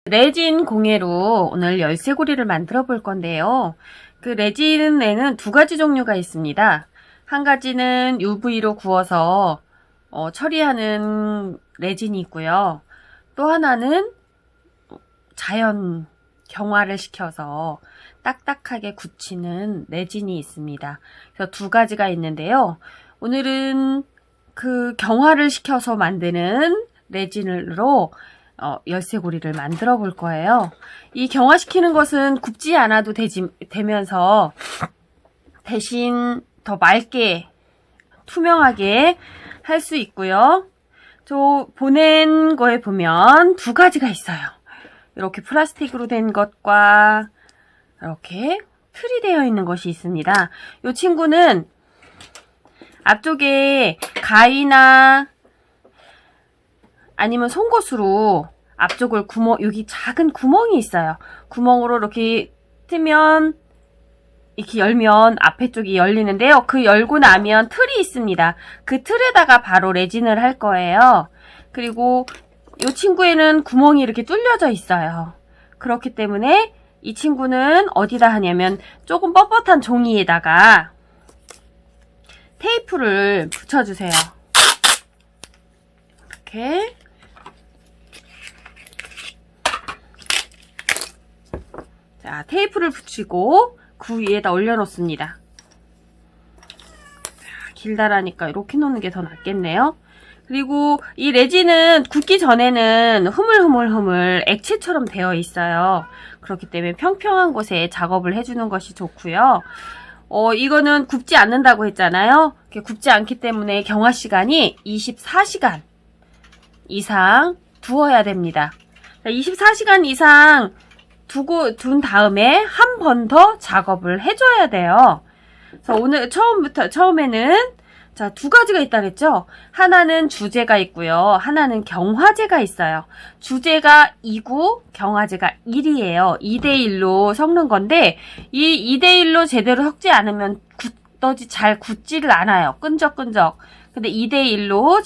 레진 공예로 오늘 열쇠고리를 만들어 볼 건데요. 그 레진에는 두 가지 종류가 있습니다. 한 가지는 UV로 구워서 처리하는 레진이 있고요. 또 하나는 자연 경화를 시켜서 딱딱하게 굳히는 레진이 있습니다. 그래서 두 가지가 있는데요. 오늘은 그 경화를 시켜서 만드는 레진으로 열쇠고리를 만들어 볼 거예요. 이 경화시키는 것은 굽지 않아도 되면서 대신 더 맑게 투명하게 할 수 있고요. 저 보낸 거에 보면 두 가지가 있어요. 이렇게 플라스틱으로 된 것과 이렇게 틀이 되어 있는 것이 있습니다. 이 친구는 앞쪽에 가위나 아니면 송곳으로 앞쪽을 여기 작은 구멍이 있어요. 구멍으로 이렇게 뜨면, 이렇게 열면 앞에 쪽이 열리는데요. 그 열고 나면 틀이 있습니다. 그 틀에다가 바로 레진을 할 거예요. 그리고 이 친구에는 구멍이 이렇게 뚫려져 있어요. 그렇기 때문에 이 친구는 어디다 하냐면 조금 뻣뻣한 종이에다가 테이프를 붙여주세요. 이렇게. 자, 테이프를 붙이고 그 위에다 올려놓습니다. 자, 길다라니까 이렇게 놓는 게 더 낫겠네요. 그리고 이 레진은 굽기 전에는 흐물흐물흐물 액체처럼 되어 있어요. 그렇기 때문에 평평한 곳에 작업을 해주는 것이 좋고요. 이거는 굽지 않는다고 했잖아요. 굽지 않기 때문에 경화 시간이 24시간 이상 두어야 됩니다. 24시간 이상 둔 다음에 한 번 더 작업을 해줘야 돼요. 그래서 오늘 처음에는 자, 두 가지가 있다 그랬죠? 하나는 주제가 있고요. 하나는 경화제가 있어요. 주제가 2고 경화제가 1이에요. 2대1로 섞는 건데 이 2대1로 제대로 섞지 않으면 잘 굳지를 않아요. 끈적끈적. 근데 2대1로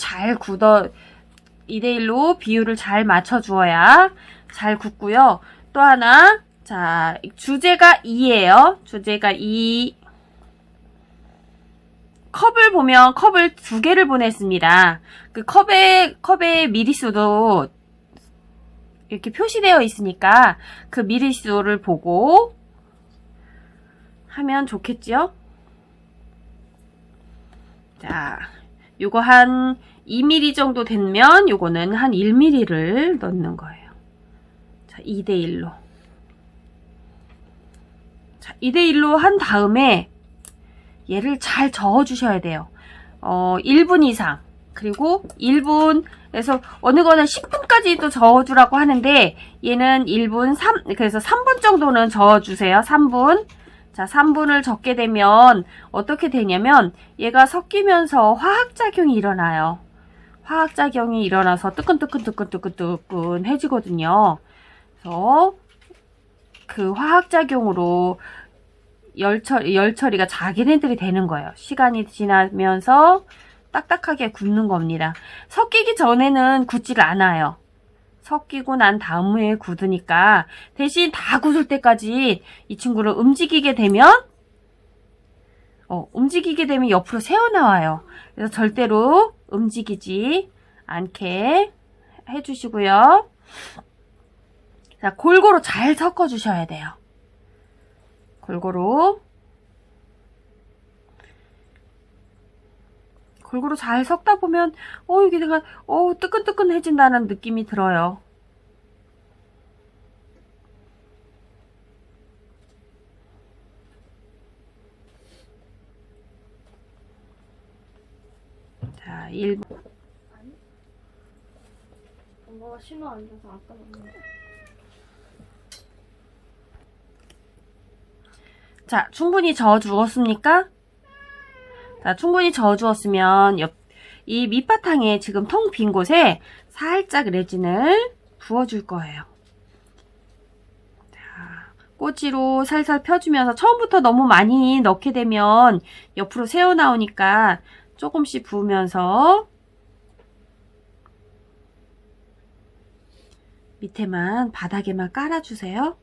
2대1로 비율을 잘 맞춰 주어야 잘 굳고요. 또 하나, 자, 주제가 2예요. 주제가 2. 컵을 보면 컵을 두 개를 보냈습니다. 그 컵의 미리수도 이렇게 표시되어 있으니까 그 미리수를 보고 하면 좋겠죠? 자, 요거 한 2mm 정도 되면 요거는 한 1mm를 넣는 거예요. 자, 2대1로. 자, 2대1로 한 다음에 얘를 잘 저어 주셔야 돼요. 1분 이상. 그리고 1분에서 어느 거는 10분까지도 저어 주라고 하는데 얘는 1분 그래서 3분 정도는 저어 주세요. 3분. 자, 3분을 적게 되면 어떻게 되냐면 얘가 섞이면서 화학작용이 일어나요. 화학작용이 일어나서 뜨끈뜨끈뜨끈뜨끈뜨끈 해지거든요. 그래서 그 화학작용으로 열처리가 자기네들이 되는 거예요. 시간이 지나면서 딱딱하게 굳는 겁니다. 섞이기 전에는 굳지를 않아요. 섞이고 난 다음에 굳으니까 대신 다 굳을 때까지 이 친구를 움직이게 되면 옆으로 새어나와요. 그래서 절대로 움직이지 않게 해주시고요. 자, 골고루 잘 섞어주셔야 돼요. 골고루 잘 섞다 보면 이게 내가 뜨끈뜨끈해진다는 느낌이 들어요. 자, 1분. 아니? 엄마가 신호 안 줘서 아까 넣는데. 자, 충분히 저어 주었습니까? 자, 충분히 저어 주었으면 이 밑바탕에 지금 텅 빈 곳에 살짝 레진을 부어줄 거예요. 자, 꼬치로 살살 펴주면서 처음부터 너무 많이 넣게 되면 옆으로 새어나오니까 조금씩 부으면서 밑에만 바닥에만 깔아주세요.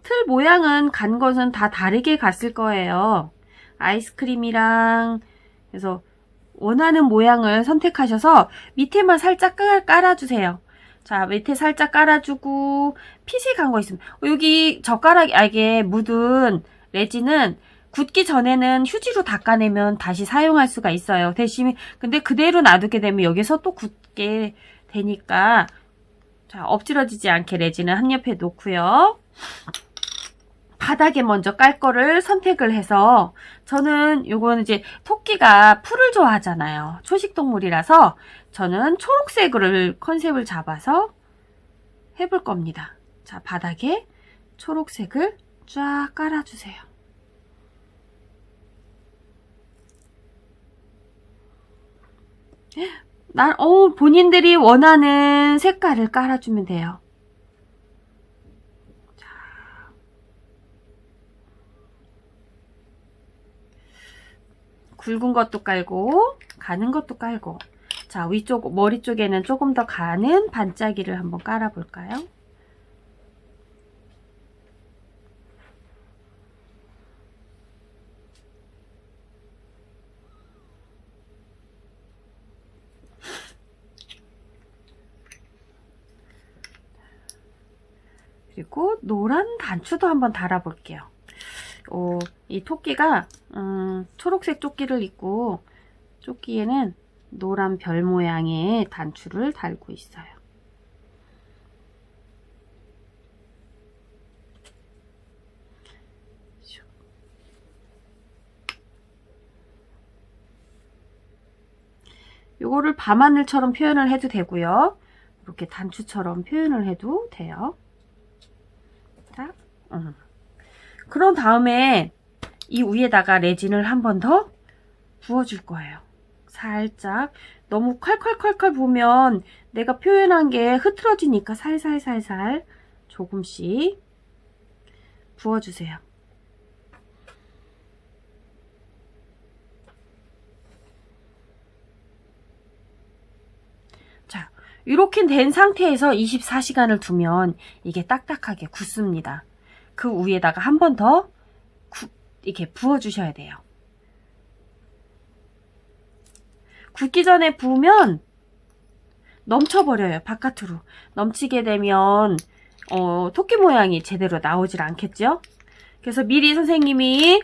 틀 모양은 간 것은 다 다르게 갔을 거예요. 아이스크림이랑 그래서 원하는 모양을 선택하셔서 밑에만 살짝 깔아주세요. 자, 밑에 살짝 깔아주고 핏이 간 거 있으면 여기 젓가락에 묻은 레진은 굳기 전에는 휴지로 닦아내면 다시 사용할 수가 있어요. 대신 근데 그대로 놔두게 되면 여기서 또 굳게 되니까 자, 엎질러지지 않게 레진을 한 옆에 놓고요. 바닥에 먼저 깔 거를 선택을 해서 저는 요거는 이제 토끼가 풀을 좋아하잖아요. 초식동물이라서 저는 초록색을 컨셉을 잡아서 해볼 겁니다. 자, 바닥에 초록색을 쫙 깔아주세요. 본인들이 원하는 색깔을 깔아주면 돼요. 굵은 것도 깔고 가는 것도 깔고 자 위쪽 머리 쪽에는 조금 더 가는 반짝이를 한번 깔아 볼까요? 그리고 노란 단추도 한번 달아 볼게요. 이 토끼가 초록색 조끼를 입고 조끼에는 노란 별 모양의 단추를 달고 있어요. 요거를 밤하늘처럼 표현을 해도 되고요. 이렇게 단추처럼 표현을 해도 돼요. 자, 그런 다음에 이 위에다가 레진을 한 번 더 부어줄 거예요. 살짝 너무 콸콸콸콸 부으면 내가 표현한 게 흐트러지니까 살살살살 조금씩 부어주세요. 자, 이렇게 된 상태에서 24시간을 두면 이게 딱딱하게 굳습니다. 그 위에다가 한 번 더 이렇게 부어주셔야 돼요. 굳기 전에 부으면 넘쳐버려요. 바깥으로. 넘치게 되면 토끼 모양이 제대로 나오질 않겠죠? 그래서 미리 선생님은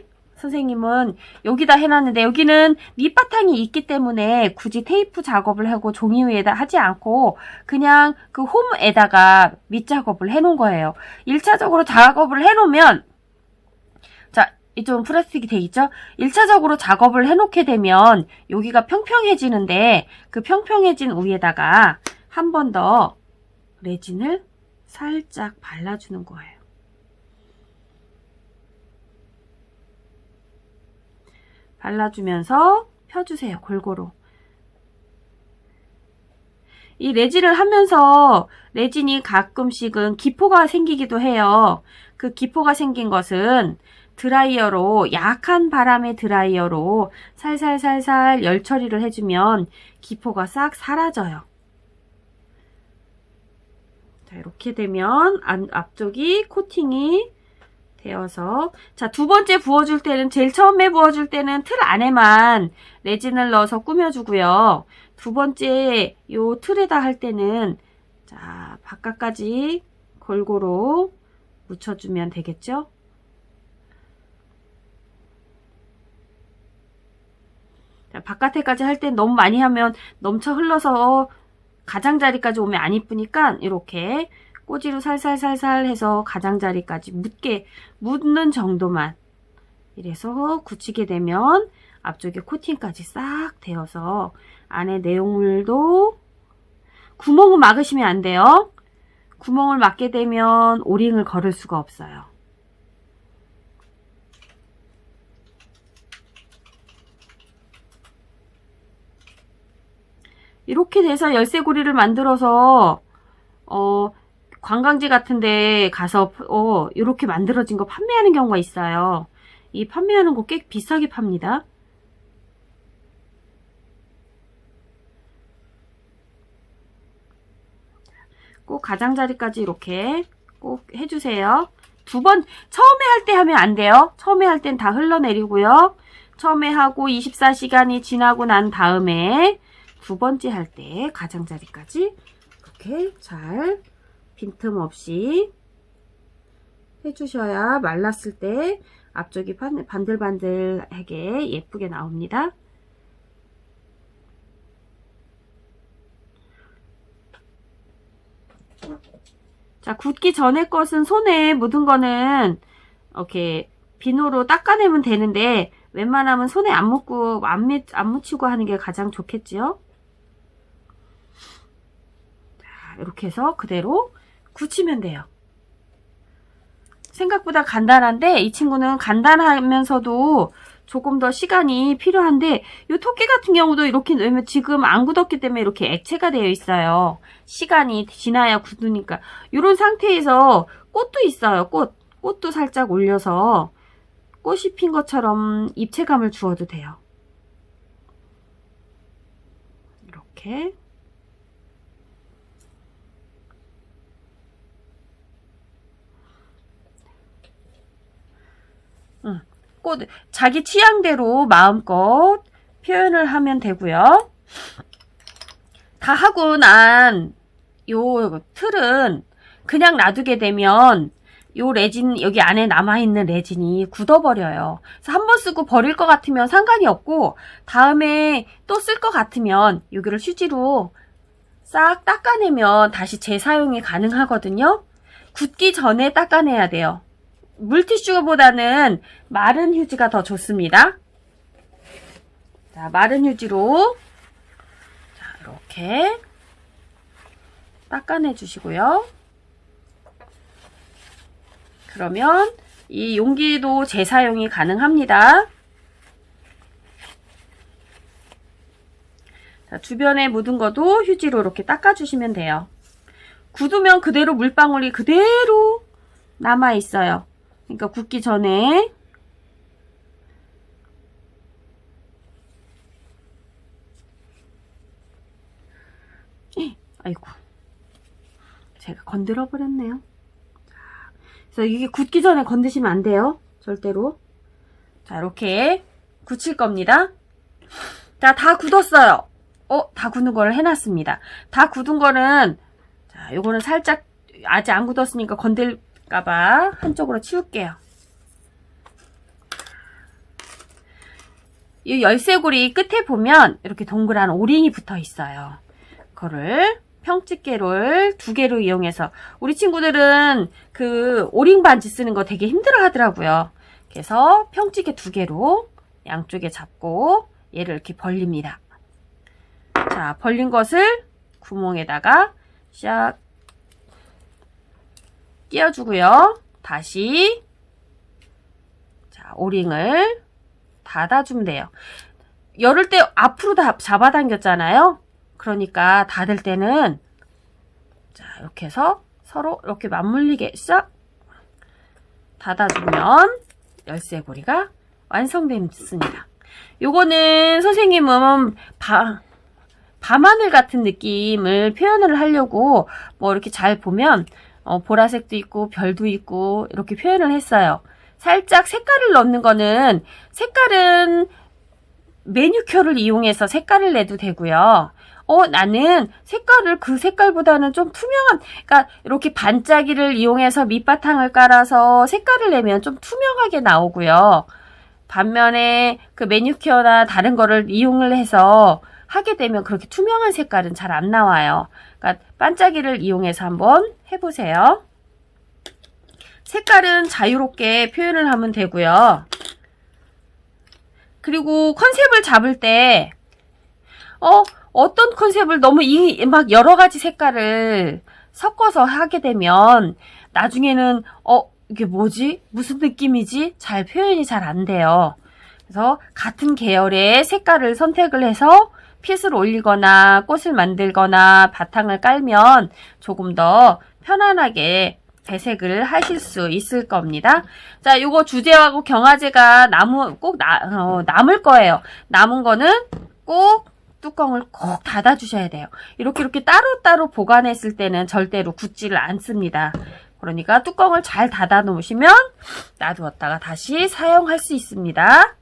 여기다 해놨는데 여기는 밑바탕이 있기 때문에 굳이 테이프 작업을 하고 종이 위에다 하지 않고 그냥 그 홈에다가 밑작업을 해놓은 거예요. 1차적으로 작업을 해놓으면 자, 이쪽은 플라스틱이 돼 있죠? 1차적으로 작업을 해놓게 되면 여기가 평평해지는데 그 평평해진 위에다가 한 번 더 레진을 살짝 발라주는 거예요. 발라주면서 펴주세요. 골고루. 이 레진을 하면서 레진이 가끔씩은 기포가 생기기도 해요. 그 기포가 생긴 것은 드라이어로 약한 바람의 드라이어로 살살살살 열 처리를 해주면 기포가 싹 사라져요. 자, 이렇게 되면 앞쪽이 코팅이 되어서 자, 두 번째 부어줄 때는 제일 처음에 부어줄 때는 틀 안에만 레진을 넣어서 꾸며주고요. 두 번째 요 틀에다 할 때는 자, 바깥까지 골고루 묻혀주면 되겠죠? 자, 바깥에까지 할 땐 너무 많이 하면 넘쳐 흘러서 가장자리까지 오면 안 이쁘니까 이렇게 꼬지로 살살살살 해서 가장자리까지 묻는 정도만 이래서 굳히게 되면 앞쪽에 코팅까지 싹 되어서 안에 내용물도 구멍을 막으시면 안 돼요. 구멍을 막게 되면 오링을 걸을 수가 없어요. 이렇게 돼서 열쇠고리를 만들어서 관광지 같은 데 가서 이렇게 만들어진 거 판매하는 경우가 있어요. 이 판매하는 거 꽤 비싸게 팝니다. 꼭 가장자리까지 이렇게 꼭 해주세요. 두 번, 처음에 할 때 하면 안 돼요. 처음에 할 땐 다 흘러내리고요. 처음에 하고 24시간이 지나고 난 다음에 두 번째 할 때 가장자리까지 이렇게 잘 빈틈없이 해주셔야 말랐을 때 앞쪽이 반들반들하게 예쁘게 나옵니다. 자, 굳기 전에 것은 손에 묻은 거는 이렇게 비누로 닦아내면 되는데 웬만하면 손에 안 묻고 안 묻히고 하는 게 가장 좋겠지요. 자, 이렇게 해서 그대로 굳히면 돼요. 생각보다 간단한데 이 친구는 간단하면서도 조금 더 시간이 필요한데 이 토끼 같은 경우도 이렇게 넣으면 지금 안 굳었기 때문에 이렇게 액체가 되어 있어요. 시간이 지나야 굳으니까. 이런 상태에서 꽃도 있어요. 꽃도 살짝 올려서 꽃이 핀 것처럼 입체감을 주어도 돼요. 이렇게. 꽃, 자기 취향대로 마음껏 표현을 하면 되고요. 다 하고 난 요 틀은 그냥 놔두게 되면 요 레진, 여기 안에 남아있는 레진이 굳어버려요. 그래서 한 번 쓰고 버릴 것 같으면 상관이 없고 다음에 또 쓸 것 같으면 여기를 휴지로 싹 닦아내면 다시 재사용이 가능하거든요. 굳기 전에 닦아내야 돼요. 물티슈보다는 마른 휴지가 더 좋습니다. 자, 마른 휴지로 자, 이렇게 닦아내 주시고요. 그러면 이 용기도 재사용이 가능합니다. 자, 주변에 묻은 것도 휴지로 이렇게 닦아주시면 돼요. 굳으면 그대로 물방울이 그대로 남아있어요. 그러니까 굳기 전에 아이고 제가 건드려 버렸네요. 그래서 이게 굳기 전에 건드시면 안 돼요. 절대로. 자, 이렇게 굳힐 겁니다. 자, 다 굳었어요. 다 굳은 거를 해놨습니다. 다 굳은 거는 자, 요거는 살짝 아직 안 굳었으니까 건들까봐 한쪽으로 치울게요. 이 열쇠고리 끝에 보면 이렇게 동그란 오링이 붙어 있어요. 그거를 평집게를 2개로 이용해서 우리 친구들은 그 오링 반지 쓰는 거 되게 힘들어 하더라고요. 그래서 평집게 2개로 양쪽에 잡고 얘를 이렇게 벌립니다. 자, 벌린 것을 구멍에다가 샥 끼워주고요. 다시 자, 오링을 닫아주면 돼요. 열을 때 앞으로 다 잡아당겼잖아요. 그러니까 닫을 때는 자, 이렇게 해서 서로 이렇게 맞물리게 싹 닫아주면 열쇠고리가 완성됐습니다. 요거는 선생님은 밤하늘 같은 느낌을 표현을 하려고 뭐 이렇게 잘 보면 보라색도 있고 별도 있고 이렇게 표현을 했어요. 살짝 색깔을 넣는 거는 색깔은 매니큐어를 이용해서 색깔을 내도 되고요. 나는 색깔을 그 색깔보다는 좀 투명한, 그러니까 이렇게 반짝이를 이용해서 밑바탕을 깔아서 색깔을 내면 좀 투명하게 나오고요. 반면에 그 매니큐어나 다른 거를 이용을 해서 하게 되면 그렇게 투명한 색깔은 잘 안 나와요. 그러니까 반짝이를 이용해서 한번 해보세요. 색깔은 자유롭게 표현을 하면 되고요. 그리고 컨셉을 잡을 때 어떤 컨셉을 너무 막 여러 가지 색깔을 섞어서 하게 되면 나중에는 이게 뭐지? 무슨 느낌이지? 잘 표현이 잘 안 돼요. 그래서 같은 계열의 색깔을 선택을 해서 핏을 올리거나 꽃을 만들거나 바탕을 깔면 조금 더 편안하게 배색을 하실 수 있을 겁니다. 자, 요거 주재하고 경화제가 꼭 남을 거예요. 남은 거는 꼭 뚜껑을 꼭 닫아주셔야 돼요. 이렇게 따로따로 보관했을 때는 절대로 굳지를 않습니다. 그러니까 뚜껑을 잘 닫아 놓으시면 놔두었다가 다시 사용할 수 있습니다.